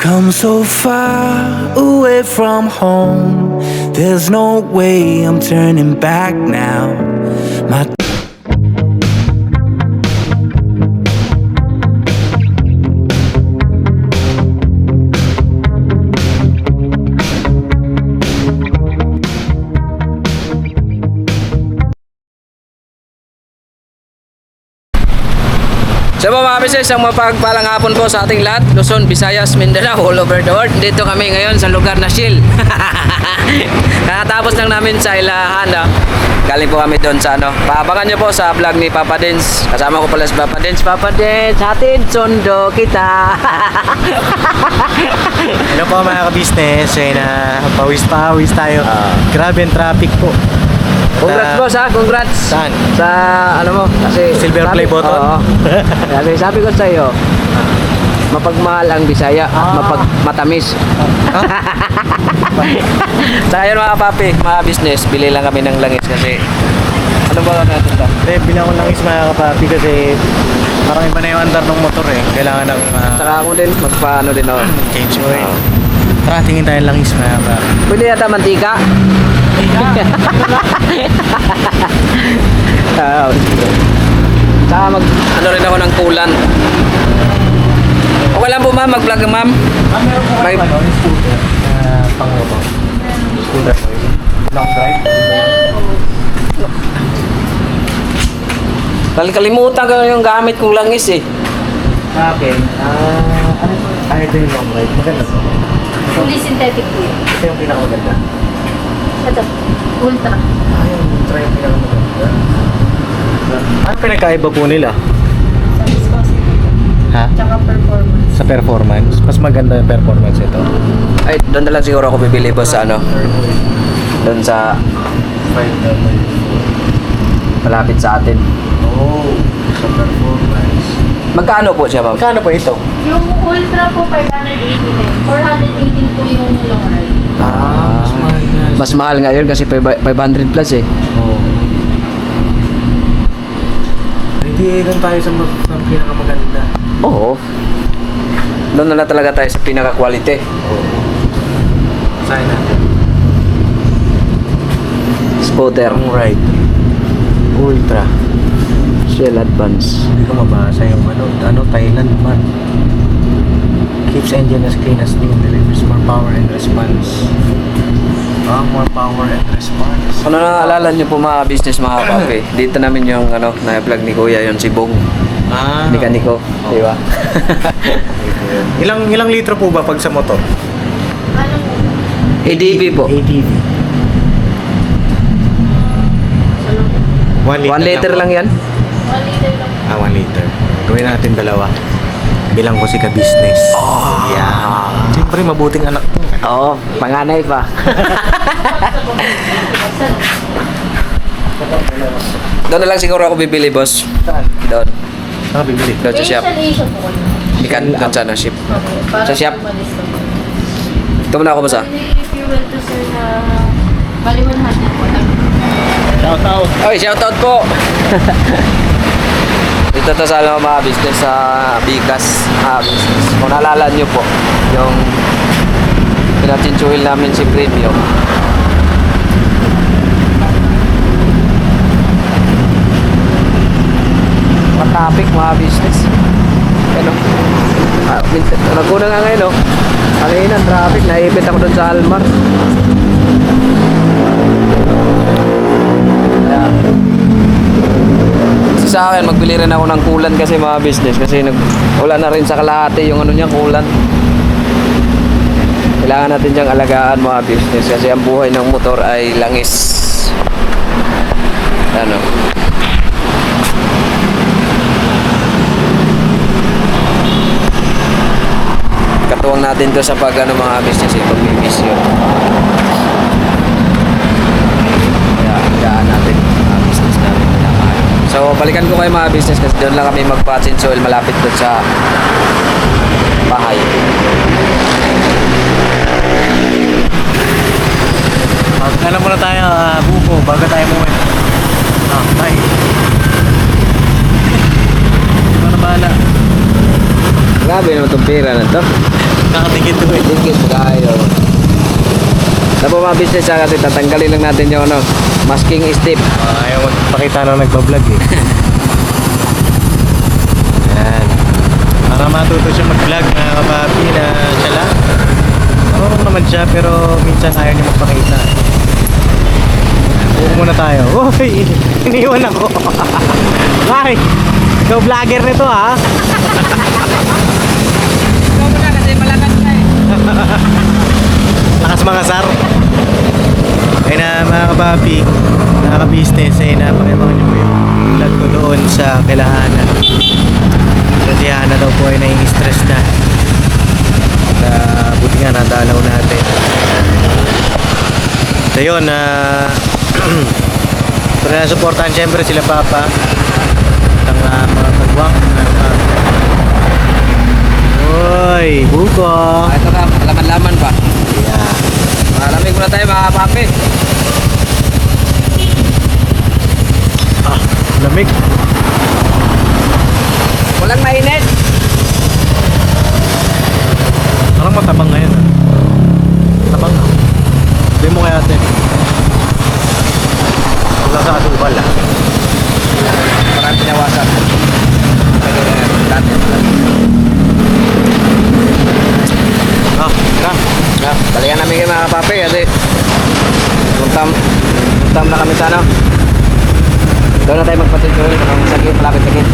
come so far away from home. There's no way I'm turning back now. My So mga business, ang mapagpalang hapon po sa ating lahat, Luzon, Visayas, Mindanao, all over the world. Dito kami ngayon sa lugar na Shil. Kakatapos lang namin sa Ilahan. Galing po kami doon sa Paabangan nyo po sa vlog ni Papa Dens. Kasama ko pala si Papa Dens. Papa Dens, hatid sundo kita. Hello po mga ka-business, pawis tayo. Grabe ang traffic po. Congrats boss ha, congrats. Saan? Sa mo, kasi Silver play button? Oo. Kasi sabi ko sa iyo, mapagmahal ang Bisaya at matamis. Sa yun mga papi, mga business, bili lang kami ng langis kasi ano ba natin ito? Bilang ko langis mga kapapi kasi parang iba na yung andar ng motor eh. Kailangan ng Saka ako din, magpaano din ako. change oil. Tara, tingin tayo ng langis mga kapapi. Pwede yata mantika? Saka ano rin ako ng kulan. Okay lang po ma'am, mag-vlog ma'am. Meron po kayo kayo scooter? Pang-motor. Scooter oil. Long drive. Kalimutan ko yung gamit kong langis eh. Sa akin, ito yung long drive. Maganda po. Fully synthetic po yun. Ito yung pinakamaganda. Ito, ultra. Yung ultra yung pinakamaganda. Ano pinagkaiba po nila? Sa viscosity. Ha? Tsaka performance. Sa performance? Mas maganda yung performance ito. Ay, doon na lang siguro ako bibili boss sa doon sa malapit sa atin. Oh, sa performance. Magkano po siya ma'am? Magkano po ito? Yung ultra po, 589. 418 po yung long ride. Mas mahal na. Mas mahal ngayon kasi 500 plus eh. Oh. Hindi doon tayo sa pinakamaganda. Oo. Doon na lang talaga tayo sa pinaka-quality. Saan natin? Scooter. Long ride. Ultra. Shell Advance. Hindi ko mabasa yung Thailand man. Keeps engine as clean as new. Delivers more power and response. More power and response. Ano naalala niyo po mga business mga papi? Dito namin yung na-vlog ni Kuya yung si Bong. Mekaniko, di ba? Ilang litro po ba pag sa motor? Ano po? ADV po. ATV. 1 1 liter lang yan. 1 liter lang. 1 liter. Gawin natin dalawa. Bilang ko si ka-business. Yeah. Siyempre, mabuting anak mo. Oo, panganay pa. Doon na lang siguro ako bibili boss. Saan? Doon. Saan ka bibili? Doon sa shop. Asian po kayo. Ikan doon sa ship. Okay. Para Sa shop. umalis ka po. Ito muna ako boss ah. If you will to sir na bali 100 po lang. Shout out. Oy, shoutout po. Dito to sa mga business sa Bigas. Business. Kung naalala nyo po, yung pinachinchuil namin si Premium. Traffic mga business. Ano? Naguna nga ngayon, no? Kanina, traffic. Naipit ako doon sa Almar. Kasi sa akin, magbili rin ako ng kulan kasi mga business. Kasi wala na rin sa kalahati yung niya, kulan. Kailangan natin diyang alagaan mga business. Kasi ang buhay ng motor ay langis. Ano? Katuwang natin to sa pag mga business pag-miss yun. Kaya higaan natin mga business namin. So balikan ko kayo mga business kasi doon lang kami magpa-change oil malapit doon sa bahay. Magkala muna tayo, buko, bago tayo mo. Bye. Ito na bahala. Grabe naman itong pera na to. Nakadikit to eh. Dikit tayo. Sa po mga business kasi tatanggalin lang natin yung ano, masking strip. Ayaw magpakita na nagbablog eh. Yan. Para matuto siya mag-vlog na kapapi na siya lang. Marunong naman siya pero minsan ayaw niya magpakita. Buko muna tayo. Uy! Iniwan ako. Ay! Ikaw vlogger nito ha? Ikaw mo na kasi malakas na eh. Lakas mga sar. Ay na mga kapapi, mga ka-business, ay napakibangan niyo po yung vlog ko doon sa Kilahanan. Kasi Hana daw po ay nai-stress na. At buti nga nadalaw natin. So yun, pero nasuportahan siyempre sila Papa ang mga kagwang. Uy, buko! Ito na, laman-laman pa. Yeah. Malamig muna tayo mga papi. Ah, lamig. Walang mainit. Parang matabang ngayon. Matabang na. Hindi mo kaya ate. Wala sa asubal ah. Parang pinawasan. Ah, tara. Balikan namin kayo mga papi kasi puntam na kami sa ano. Doon na tayo magpatid-tuloy kung sakit, malapit-sakit.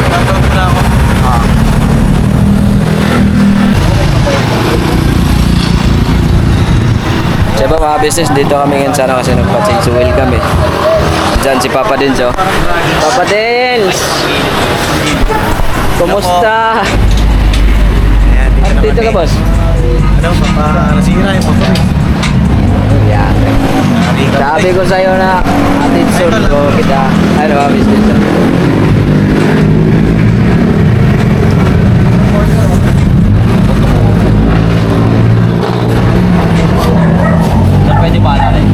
Tatawag na ako. Siya ba mga business, dito kami ngayon sana kasi nagpa-change oil kami. Diyan si Papa Dins oh. Papa Dins! Kumusta? Ayan, Dito ka kami. boss? Ano, nasira yung motor eh. Yan. Sabi ko sa'yo na attention ko kita. Ano mga business oh. Pwede paalala eh.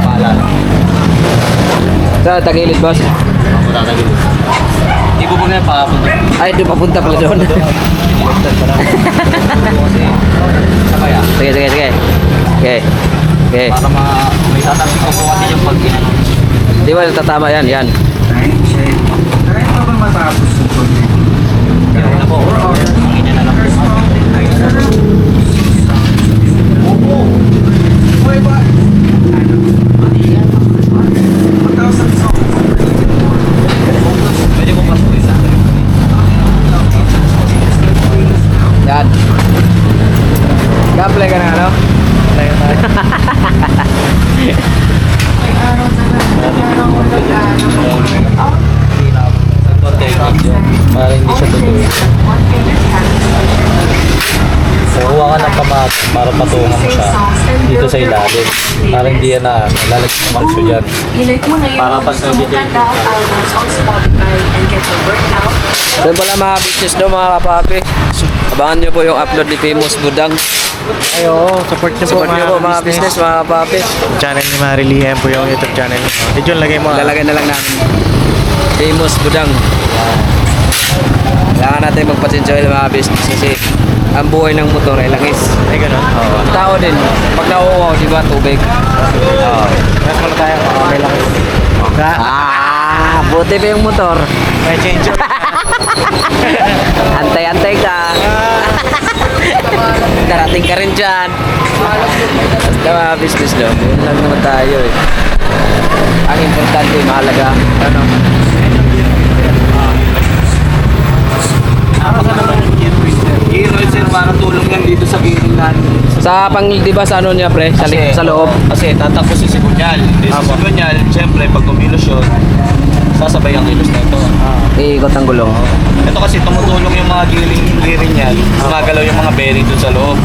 Paalala. Sa tagilid boss? Ako tatagil. Hindi ko muna yung pakapunta. Ay, di papunta pala doon. Sige, sige, sige. Okay. Okay. Para may tatansin ko po kasi yung pag-inan. Di ba tatama yan? Yan. Ganun na po. Ang ina na lang po. Pwede mo pasukin sa akin. Yan. Gaplay ka na ano? Tayo tayo. Para hindi siya tutuloy. Kukuha ka ng kamat para patungan mo siya dito sa ilalim. Para hindi yan na lalagyan ng malso dyan. Para pag nabigay So pala mga business daw mga kapapi. Abangan nyo po yung upload ni Famous Budang. Ay oo, support niyo po Support nyo po mga business mga kapapi. Channel ni Marily, yan po yung YouTube channel niyo. Diyon lagay mo. Lalagay na lang namin. Famous Budang. Kailangan natin magpa-change mga business kasi ang buhay ng motor ay langis. Ay ganun. Oo. Ang tao din, pag nauuwaw, di ba, tubig? Oo. Mas muna tayo. Okay lang. Buti pa yung motor. May change oil. Antay-antay ka. Darating ka rin dyan. Basta mga business no, yun lang naman tayo eh. Ang importante, mahalaga. Ano? Gear oil sir, parang tulong yan dito sa gearing natin. Sa pang, di ba sa ano niya pre? Sa loob. Kasi tatakbo si sigunyal. Sa sigunyal, siyempre pag kumilos yun, sasabay ang kilos na ito. Iikot ang gulong. Ito kasi tumutulong yung mga gearing niyan, gumagalaw yung mga bearing dun sa loob.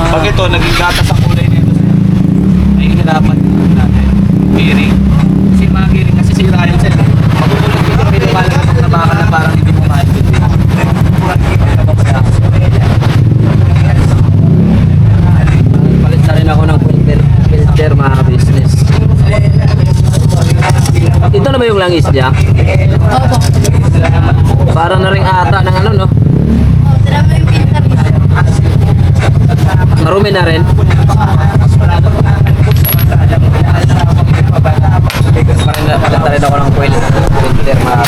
Pag ito, naging gatas ang kulay nito sir, nahihirapan natin. Gearing. Kasi yung mga gearing kasi sira yun sir. Magugulog dito kami lumalang na baka na parang hindi mo maintindihan. Palit na rin ako ng filter mga business. Ito na ba yung langis niya? Para na rin ata ng ano, no? Oh, tira mo yung filter niya. Marumi na rin. Palata rin ako ng filter para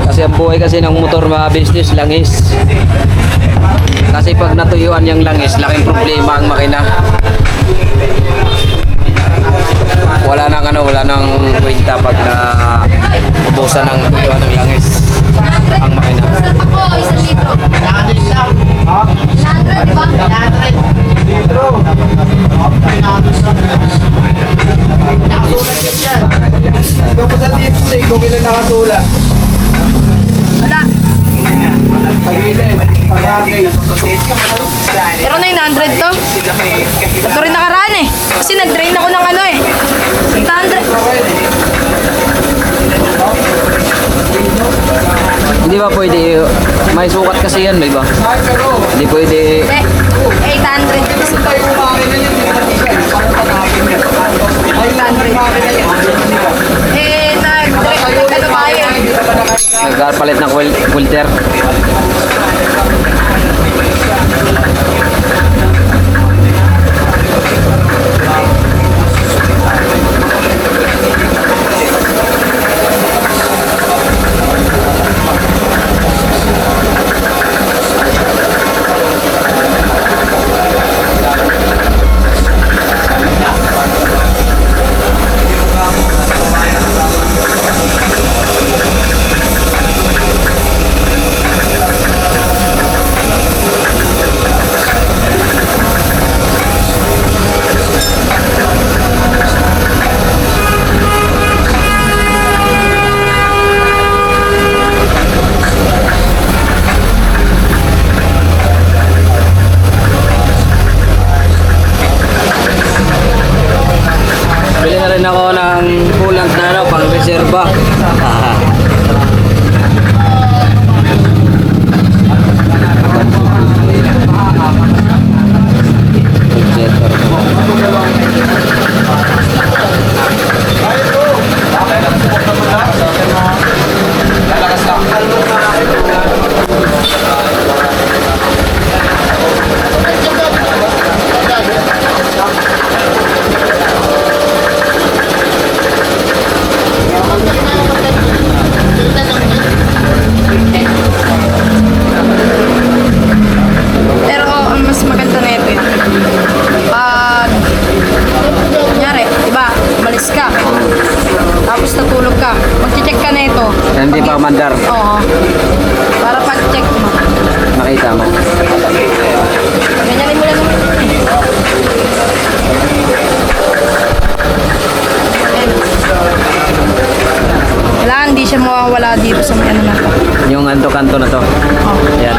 kasi ang buhay kasi ng motor mga business langis. Kasi pag natuyuan yung langis, laking problema ang makina. Wala nang kwenta pag na ubusan ng tuyuan ng langis ang makina. Basta ako, 1 litro. 100, di ba? Pero 900 to. Ito rin nakaraan eh. Kasi nag-drain ako ng ano eh. 800. Hindi ba pwede, may sukat kasi yan, di ba? Hindi pwede. Eh, 800. 800. Eh, nag-drain. Ano ba yan? Nagpalit ng filter. Bili na rin ako ng coolant na ano, pang reserva. Pero ang mas maganda na ito eh. Pag, kunyari, diba, umalis ka. Tapos natulog ka. Mag-check ka na ito. Hindi pa mandar. Oo. Para pag-check mo. Makita mo. Ganyanin mo lang naman. Ayan. Kailangan hindi siya mawawala dito sa may ano na to. Yung kanto na to. Oh. Yan.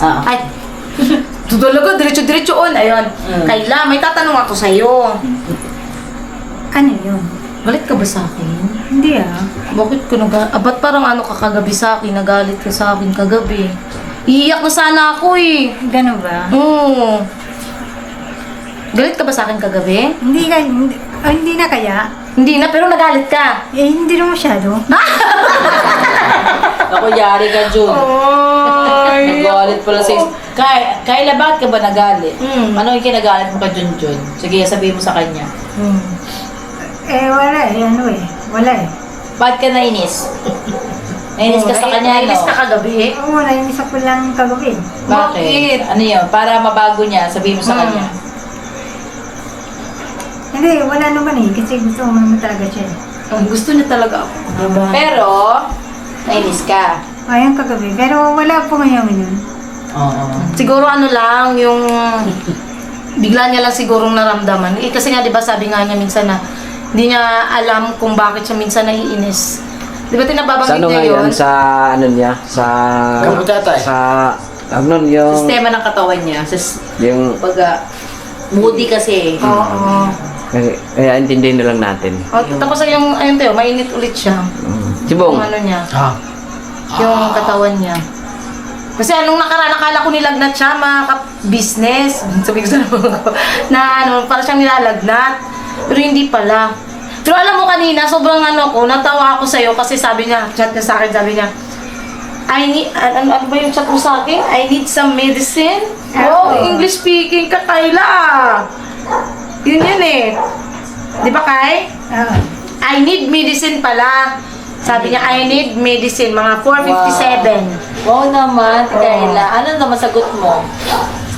Ay, tutulog ko, diretso-diretso on. Ayun. Kayla, may tatanong ako sa'yo. Ano yun? Galit ka ba sa akin? Hindi ah. Bakit ka ba't parang ano ka kagabi sa akin? Nagalit ka sa akin kagabi. Iiyak na sana ako eh. Ganun ba? Oo. Galit ka ba sa akin kagabi? Hindi na kaya. Hindi na, pero nagalit ka. Eh, hindi na masyado. Ako, yari ka, Jun. Nagalit pala sa Kayla, bakit ka ba nagalit? Ano yung kinagalit mo ka, Jun? Sige, sabihin mo sa kanya. Eh, wala eh. Ano eh. Wala eh. Bakit ka nainis? Nainis ka sa kanya, no? Nainis ka kagabi? Oo, nainis ako lang kagabi. Bakit? Ano yun? Para mabago niya, sabihin mo sa kanya. Hindi, wala naman eh. Kasi gusto ko naman talaga siya eh. Gusto niya talaga ako. Diba? Pero, nainis ka. Ayun kagabi. Pero wala po ngayon yun. Oo. Siguro ano lang, yung bigla niya lang sigurong naramdaman. Kasi nga, di ba, sabi nga niya minsan na hindi niya alam kung bakit siya minsan naiinis. Di ba Sa tinababanggit ano niya ngayon? yun? Sa ano niya? Sa... Kamutatay. Sa... Ano yung... Sistema ng katawan niya. Yung... Pag moody kasi. Oo. Kaya intindihin na lang natin. Tapos yung, ayun tayo, mainit ulit siya. Si Bong. Yung ano niya. Yung katawan niya. Kasi anong nakaraan, nakala ko nilagnat siya, mga business. Sabi ko sa na ano, para siyang nilalagnat. Pero hindi pala. Pero alam mo kanina, sobrang ano ko, natawa ako sa'yo kasi sabi niya, chat niya sa akin, sabi niya, I need, ano ba yung chat mo sa akin? I need some medicine. Wow, English speaking ka, Kayla. Yun eh. Di ba, Kay? I need medicine pala. Sabi niya, I need medicine. Mga 4:57. Oo naman, Kayla. Ano naman sagot mo?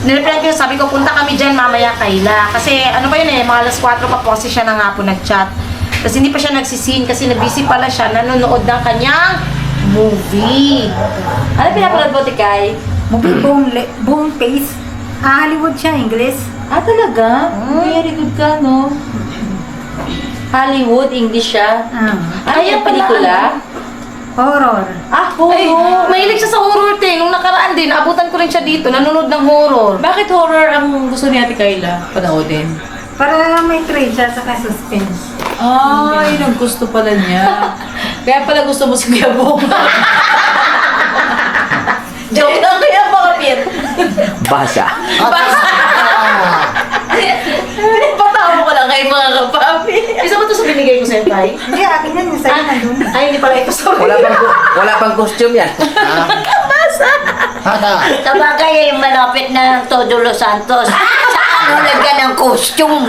Nireply ko, sabi ko, punta kami dyan mamaya, Kayla. Kasi ano ba yun eh, mga alas 4 pa po kasi siya na nga po nag-chat. Kasi hindi pa siya nagsisin kasi na-busy pala siya, nanonood ng kanyang movie. Ano pinapanood mo, Tikay? Movie boom face. Hollywood siya, English. Ah, talaga? Very good ka, no? Hollywood, English siya. Ano Ayan yung pala, pelikula? Horror. Ah, Ay, horror. mahilig siya sa horror din. Nung nakaraan din, abutan ko rin siya dito, nanonood ng horror. Bakit horror ang gusto ni Ate Kayla panoodin? Para may trade siya sa suspense. Ay, ang gusto pala niya. Kaya pala gusto mo si Kuya Bong. Joke lang, Kuya Bong, Pit. Basa. Pinapatawa ko lang kayo mga kapapi. Isa ba ito sa binigay ko sa'yo, Tay? Hindi, akin yan. Yung sa'yo nandun. Ay, hindi pala ito sa Wala pang costume yan. Sabagay yung malapit na Todo Los Santos. Sa ano lagyan ng costume?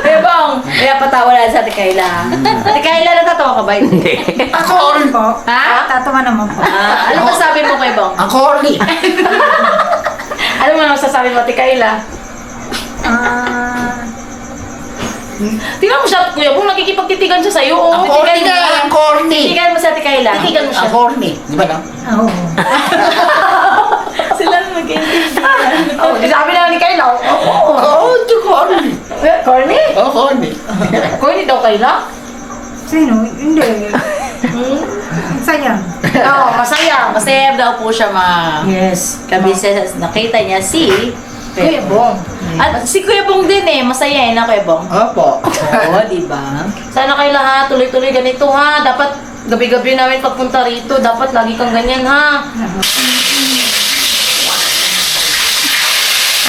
Kuya Bong, kaya patawa na sa Ate Kayla. Ate Kayla, natatawa ka ba? Hindi. Ako rin po. Ha? Tatawa naman po. Ano masabi mo, Kuya Bong? Ang corny. Ano mo na masasabi mo, Ate Kayla? Tingnan mo siya, Kuya Bong, nakikipagtitigan siya sa'yo. Oh, Ang corny titigan mo. nga, ang corny. Titigan mo sa Ate Kayla. Titigan mo siya. Ang corny. Di ba na? Oo. Sila mag-intindihan. Oh, sabi na ni Kayla. Oh, Oo, ito corny. corny? Oo, corny. Corny daw, Kayla? Sino? Hindi. Sayang. Oo, masaya. Masaya daw po siya mga Yes. kabisnes. Nakita niya si Kuya Bong. At si Kuya Bong din eh. Masaya eh na Kuya Bong. Opo. Oo, di ba? Sana Kayla ha, tuloy-tuloy ganito ha. Dapat gabi-gabi namin pagpunta rito. Dapat lagi kang ganyan ha.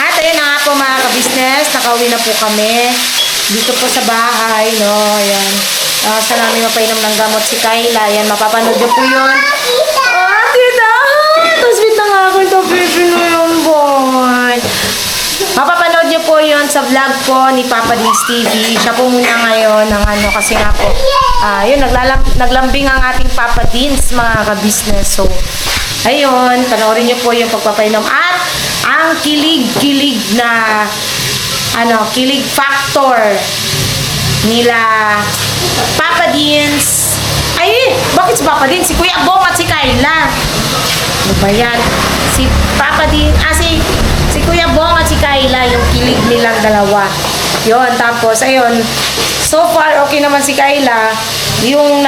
At ayun na nga po mga ka-business, nakauwi na po kami dito po sa bahay, no, ayan. Sa namin mapainom ng gamot si Kayla, ayan, mapapanood niyo po yun. Tita! Tapos bit na nga ako ito, baby na yung boy. Mapapanood niyo po yun sa vlog po ni Papa Dins TV. Siya po muna ngayon ng ano, kasi nga po, yun, naglambing ang ating Papa Dins, mga ka-business. So, ayun, panoorin niyo po yung pagpapainom at ang kilig-kilig na kilig factor nila Papa Dins. Ay, bakit si Papa Dins? Si Kuya Bong at si Kayla. Ano ba yan? Si Papa Dins, si Kuya Bong at si Kayla, yung kilig nilang dalawa. Yun, tapos, ayun, so far, okay naman si Kayla. Yung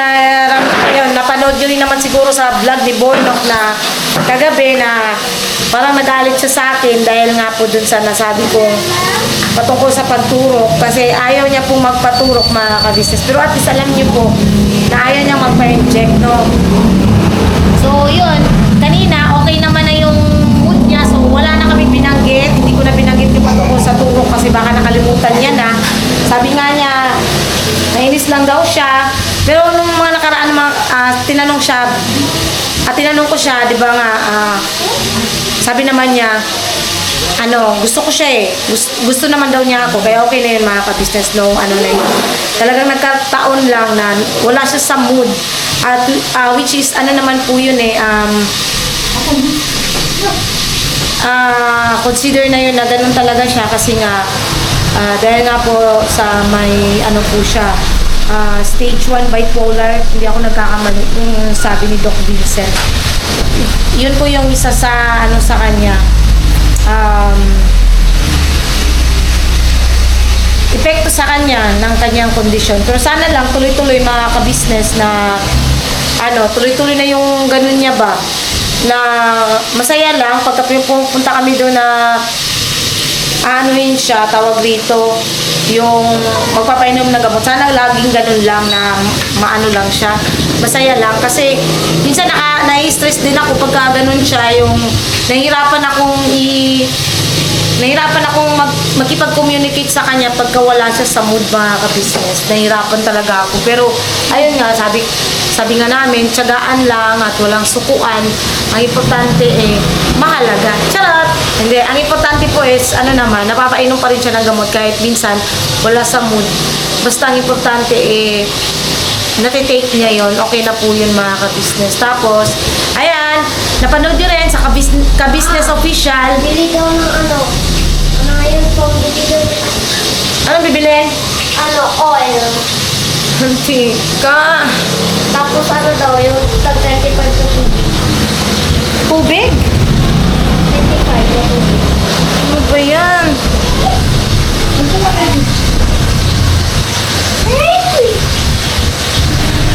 napanood nyo rin naman siguro sa vlog ni Boynok na kagabi na parang nagalit siya sa akin dahil nga po dun sa nasabi kong patungkol sa pagturok kasi ayaw niya pong magpaturok mga ka-business. Pero at least alam niyo po na ayaw niya magpa-inject, no? So, yun. Kanina, okay naman na yung mood niya. So, wala na kami binanggit. Hindi ko na binanggit yung patungkol sa turok kasi baka nakalimutan niya na. Sabi nga niya, nainis lang daw siya. Pero nung mga nakaraan, tinanong siya, tinanong ko siya, di ba nga, sabi naman niya, gusto ko siya eh. Gusto naman daw niya ako. Kaya okay na yun mga ka-business nung na yun. Talagang nagkataon lang na wala siya sa mood. At which is, naman po yun eh, consider na yun na ganun talaga siya kasi nga, Dahil nga po sa may ano po siya, stage 1 bipolar, hindi ako nagkakamali yung sabi ni Doc Vincent. Yun po yung isa sa ano sa kanya. Epekto sa kanya ng kanyang kondisyon. Pero sana lang tuloy-tuloy mga ka-business na ano, tuloy-tuloy na yung ganun niya ba, na masaya lang pagka pupunta kami doon na aanuhin siya, tawag rito, yung magpapainom na gamot. Sana laging ganun lang na maano lang siya. Masaya lang kasi minsan nai-stress din ako pagka ganun siya, yung nahihirapan akong makipag-communicate sa kanya pagka wala siya sa mood mga ka-business. Nahihirapan talaga ako. Pero ayun nga, sabi nga namin, tiyagaan lang at walang sukuan. Ang importante mahalaga. Charot! Hindi, ang importante po is, napapainom pa rin siya ng gamot kahit minsan wala sa mood. Basta ang importante natitake niya yon, okay na po yun mga ka-business. Tapos, ayan, napanood nyo rin sa ka-business official. Bili daw ng ano ngayon po, bili daw ng Anong bibilin? oil. Hindi ka. Tapos daw, yung tag 35 to 50. Tubig? 25 to 50. Ano ba yan?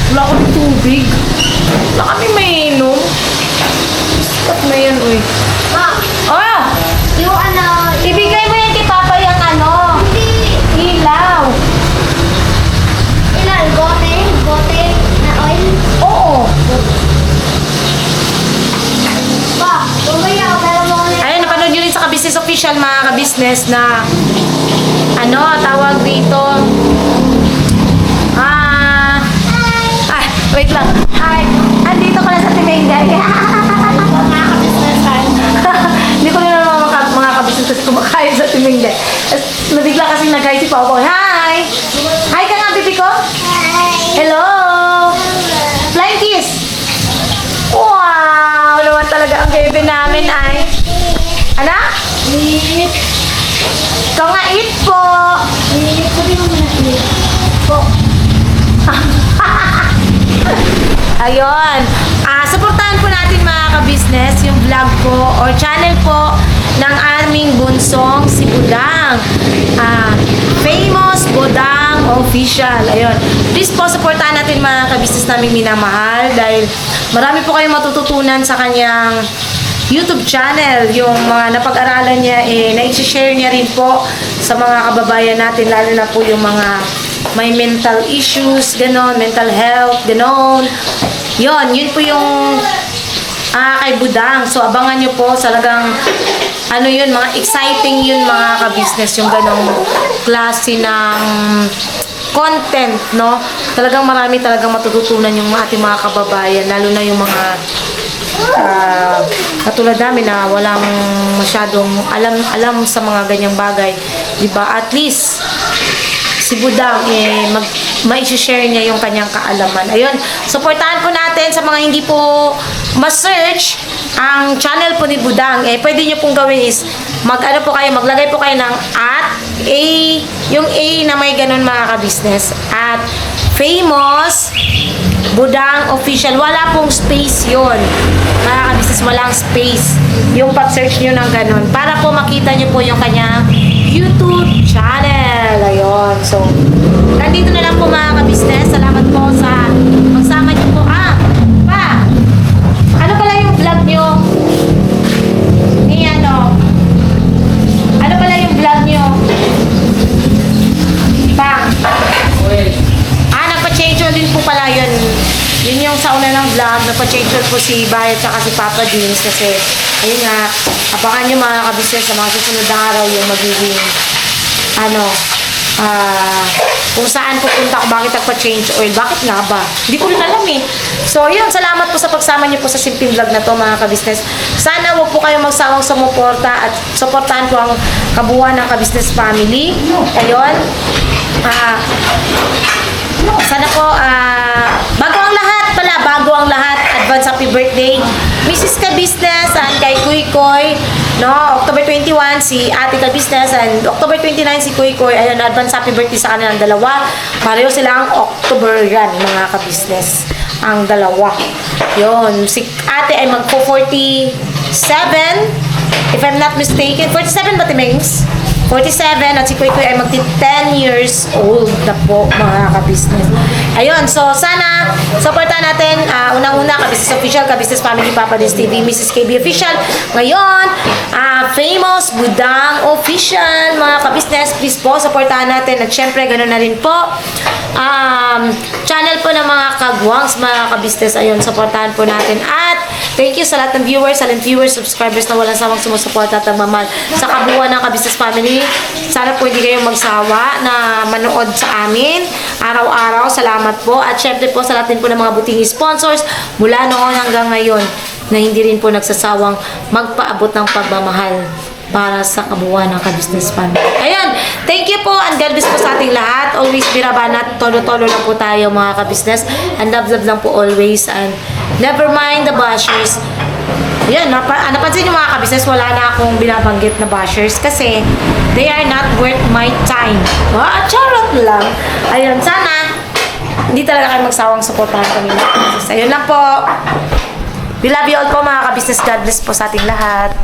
Wala kami tubig. Wala kami mainom. Ba't na yan, uy? Ma, Ah! yung Ibigay mo yan kay Papa yung ilaw. ilan? Gote na oil? Oo. Pa, bumaya, pero mo na. Ayun, napanood nyo rin sa ka-business official, mga ka-business, na tawag dito. Wait lang. Andito ko na sa Timengay. Mga ka-businessan. Hindi ko rin naman mga ka-business kasi kumakain sa Timengay. Nabigla kasi nag-hi si Papa. Hi! Hi ka nga, bibi ko? Hello! Flying kiss! Wow! Naman talaga ang baby namin ay. Anak? Ikaw nga, eat po! Ayun. Supportahan po natin mga ka-business yung vlog ko or channel po ng aming bunsong si Budang. Famous Budang Official. Ayun. Please po supportahan natin mga ka-business namin minamahal dahil marami po kayong matututunan sa kanyang YouTube channel. Yung mga napag-aralan niya, na-share niya rin po sa mga kababayan natin, lalo na po yung mga may mental issues, ganon, mental health, ganon. Yun po yung kay Budang. So, abangan nyo po, talagang, mga exciting yun mga ka-business, yung ganong klase ng content, no? Talagang marami talagang matututunan yung ating mga kababayan, lalo na yung mga katulad namin na walang masyadong alam sa mga ganyang bagay, diba? At least si Budang ma-share niya yung kanyang kaalaman. Ayun, supportahan po natin sa mga hindi po ma-search ang channel po ni Budang. Pwede niyo pong gawin is maglagay po kayo ng yung A na may ganun mga ka-business, at Famous Budang Official. Wala pong space yun. Mga ka-business, walang space. Yung pag-search nyo ng ganun. Para po makita nyo po yung kanyang YouTube channel. Ayun. So, nandito na lang po mga ka-business. Salamat po sa pagsama nyo po. Pa! Ano pala yung vlog nyo? Ano pala yung vlog nyo? Pa! Nagpa-change din po pala yun. Yun yung sa una ng vlog, nagpa-change po si Bayat at si Papa Jeans kasi ayun nga, abangan nyo mga ka-business sa mga susunod na araw yung magiging kung saan pupunta ako, bakit nagpa-change oil, bakit nga ba? Hindi ko rin alam eh. So yun, salamat po sa pagsama nyo po sa simpleng vlog na to mga ka-business. Sana huwag po kayong magsawang sumuporta at supportahan po ang kabuuan ng ka-business family. Ayun. Sana po, bago ang lahat, advance happy birthday, Mrs. Ka-Business, and kay Kuy Koy, No, October 21 si Ate Ka Business and October 29 si Kuy Kuy. Ayun, advance happy birthday sa kanilang dalawa. Pareho silang October yan, mga ka-business. Ang dalawa. Yun, si Ate ay magpo-47. If I'm not mistaken, 47 ba, Timings? 47 at si Kuy Kuy ay magti-10 years old na po, mga ka-business. Ayun, so sana supportan natin unang-una ka-business official, ka-business family, Papa Dins TV, Mrs. KB official. Ngayon, famous Budang official, mga ka-business, please po supportahan natin at syempre ganoon na rin po channel po ng mga kagwangs, mga ka-business. Ayun, supportahan po natin at thank you sa lahat ng viewers, silent viewers, subscribers na walang sawang sumusuporta at nagmamahal sa kabuuan ng ka-business family. Sana po hindi kayo magsawa na manood sa amin araw-araw. Salamat po. At syempre po sa lahat din po ng mga buting sponsors mula noon hanggang ngayon na hindi rin po nagsasawang magpaabot ng pagmamahal para sa kabuuan ng ka-business family. Ayan, thank you po and God bless po sa ating lahat. Always birabanat, tolo-tolo lang po tayo, mga ka-business, and love-love lang po always, and never mind the bashers. Yan, napansin nyo, mga ka-business, wala na akong binabanggit na bashers kasi they are not worth my time. Charot lang. Ayun, sana hindi talaga kayo magsawang supportahan kami, mga ka-business. Ayun lang po. We love you all po, mga ka-business. God bless po sa ating lahat.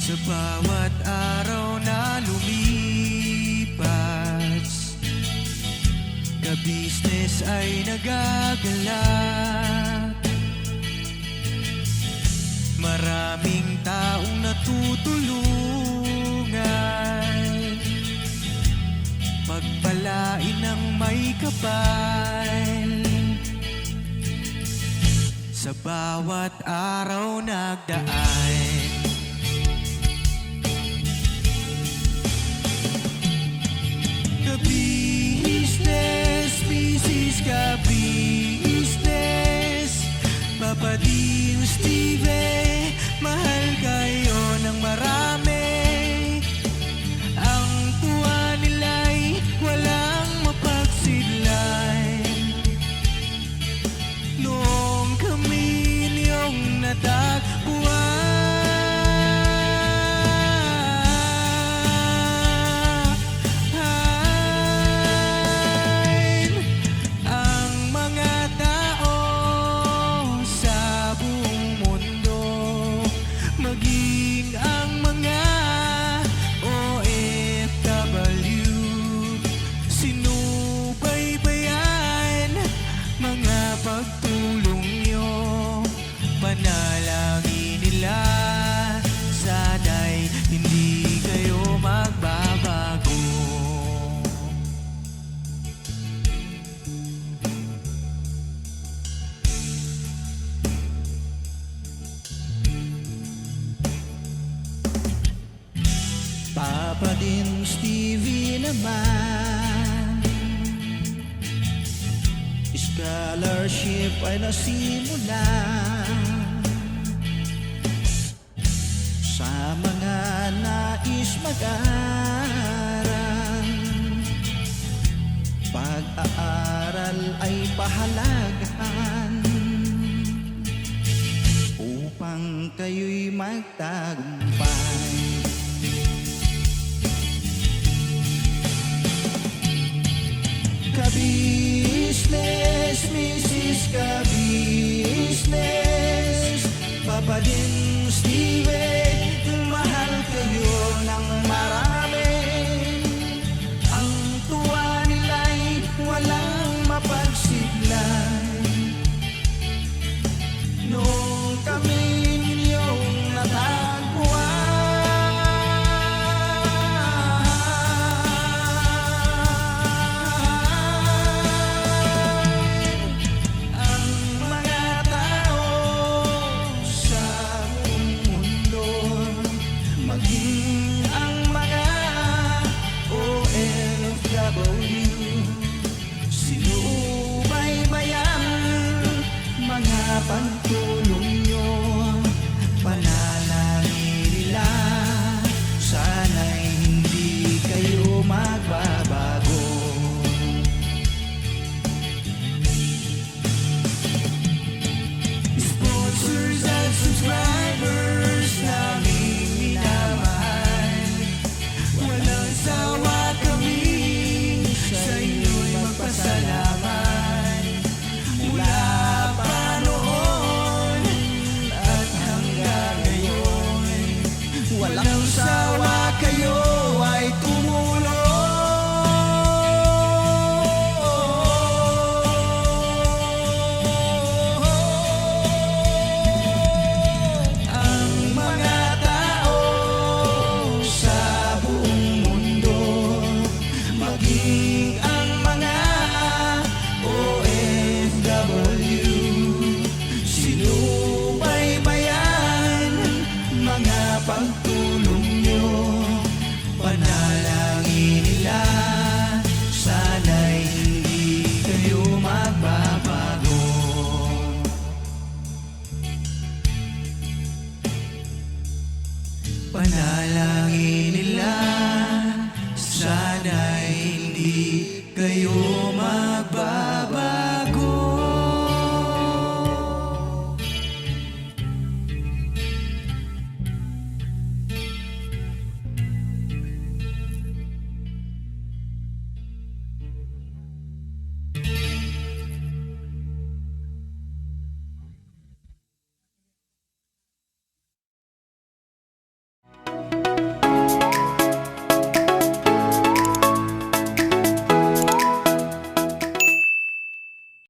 Sa bawat araw na lumipas, ka-business ay nagagalak. Maraming taong natutulungan, pagpalain ng may kapal. Sa bawat araw nagdaan, ka-business, Mrs. Ka-business, Papa Dins TV, mahal kayo ng marami. Ang tuwa nila'y walang mapagsidlan. Noong kami niyong natagpuan, Papa Dins TV naman, scholarship ay nasimula sa mga nais mag-aral. Pag-aaral ay pahalagahan upang kayo'y magtagumpay. Ka-business, Mrs. Ka-business, Papa Dins TV, mahal kayo ng marami. Ang tuwa nila'y walang mapagsidlan. Noong kami ninyong natagpuan, sa harapan ko.